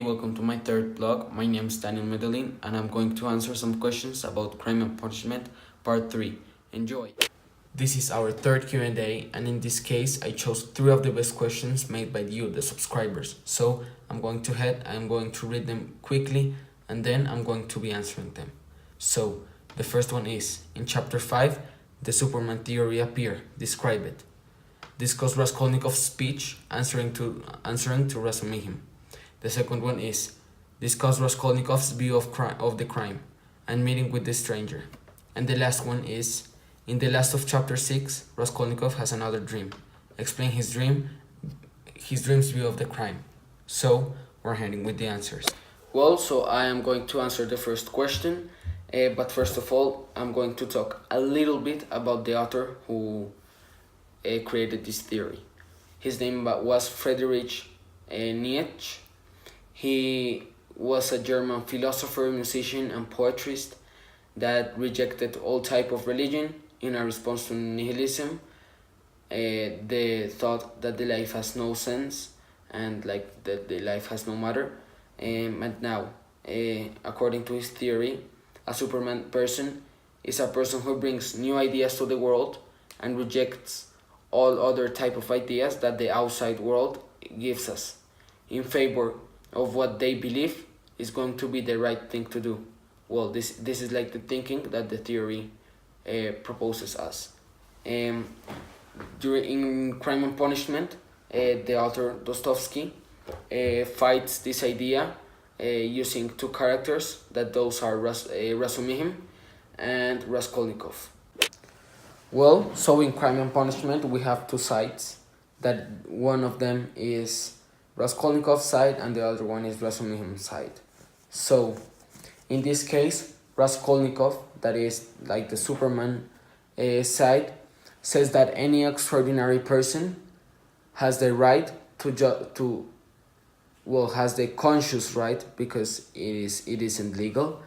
Welcome to my third blog. My name is Daniel Medellin and I'm going to answer some questions about Crime and Punishment Part 3. Enjoy! This is our third Q&A and in this case I chose 3 of the best questions made by you, the subscribers. So I'm going to read them quickly and then I'm going to be answering them. So the first one is, in chapter 5, the Superman theory appear. Describe it. Discuss Raskolnikov's speech answering to Razumihim. The second one is, discuss Raskolnikov's view of the crime and meeting with the stranger. And the last one is, in the last of chapter 6, Raskolnikov has another dream. Explain his dream's view of the crime. So, we're heading with the answers. Well, so I am going to answer the first question, but first of all, I'm going to talk a little bit about the author who created this theory. His name was Friedrich Nietzsche. He was a German philosopher, musician, and poetist that rejected all type of religion in a response to nihilism, the thought that the life has no sense and like that the life has no matter. And now, according to his theory, a Superman person is a person who brings new ideas to the world and rejects all other type of ideas that the outside world gives us in favor of what they believe is going to be the right thing to do. Well, this is like the thinking that the theory proposes us. During Crime and Punishment, the author Dostoevsky fights this idea using 2 characters, that those are Razumihim and Raskolnikov. Well, so in Crime and Punishment we have 2 sides, that one of them is Raskolnikov's side and the other one is Razumihim's side. So, in this case, Raskolnikov, that is like the Superman side, says that any extraordinary person has the right has the conscious right, because it isn't legal,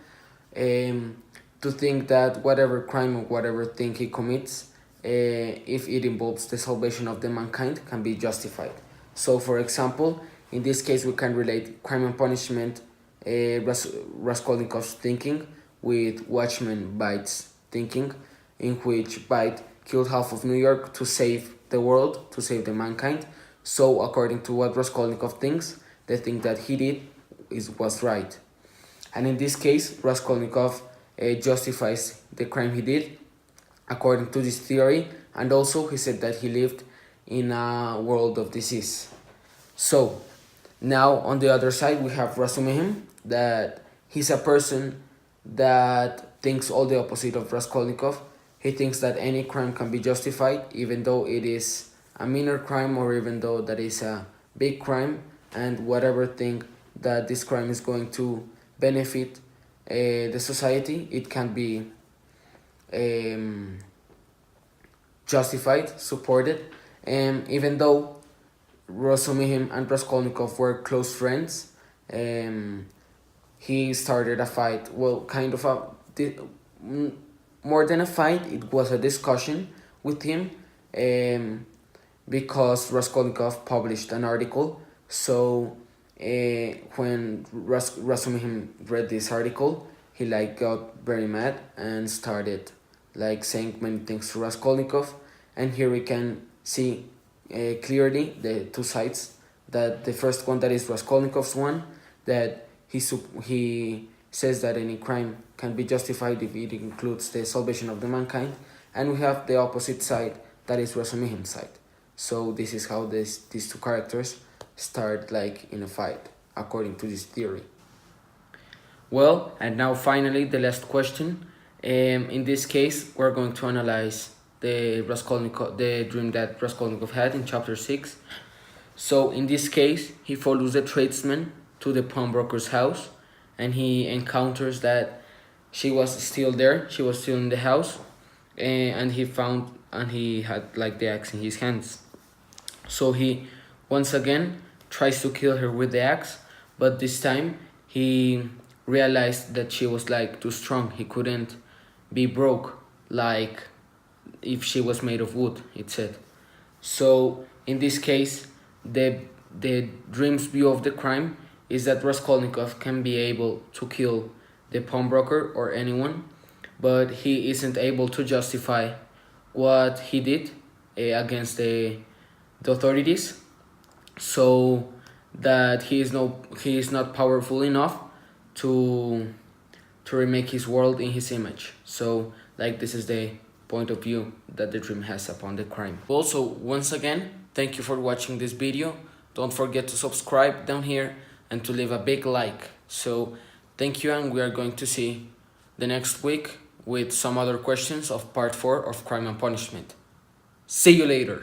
to think that whatever crime or whatever thing he commits, if it involves the salvation of the mankind, can be justified. So, for example, in this case, we can relate Crime and Punishment, Raskolnikov's thinking, with Watchmen Byte's thinking, in which Byte killed half of New York to save the world, to save the mankind. So, according to what Raskolnikov thinks, the thing that he did was right. And in this case, Raskolnikov justifies the crime he did according to this theory, and also he said that he lived in a world of disease. So, now on the other side we have Razumihim, that he's a person that thinks all the opposite of Raskolnikov. He thinks that any crime can be justified, even though it is a minor crime or even though that is a big crime, and whatever thing that this crime is going to benefit the society, it can be justified, supported. Even though Razumihim and Raskolnikov were close friends, he started a fight. Well, kind of more than a fight, it was a discussion with him, because Raskolnikov published an article. So when Razumihim read this article, he got very mad and started saying many things to Raskolnikov. And here we can see clearly the 2 sides. That the first one, that is Raskolnikov's one, that he says that any crime can be justified if it includes the salvation of the mankind, and we have the opposite side, that is Razumihim's side. So this is how these 2 characters start in a fight, according to this theory. Well, and now finally the last question. In this case, we're going to analyze the dream that Raskolnikov had in chapter 6. So in this case, he follows the tradesman to the pawnbroker's house, and he encounters that she was still there, she was still in the house, and he had the axe in his hands. So he once again tries to kill her with the axe, but this time he realized that she was too strong. He couldn't be broke like if she was made of wood, it said. So in this case, the dream's view of the crime is that Raskolnikov can be able to kill the pawnbroker or anyone, but he isn't able to justify what he did against the authorities, so that he is not powerful enough to remake his world in his image. So like this is the point of view that the dream has upon the crime. Also, once again, thank you for watching this video. Don't forget to subscribe down here and to leave a big like. So thank you, and we are going to see the next week with some other questions of part 4 of Crime and Punishment. See you later.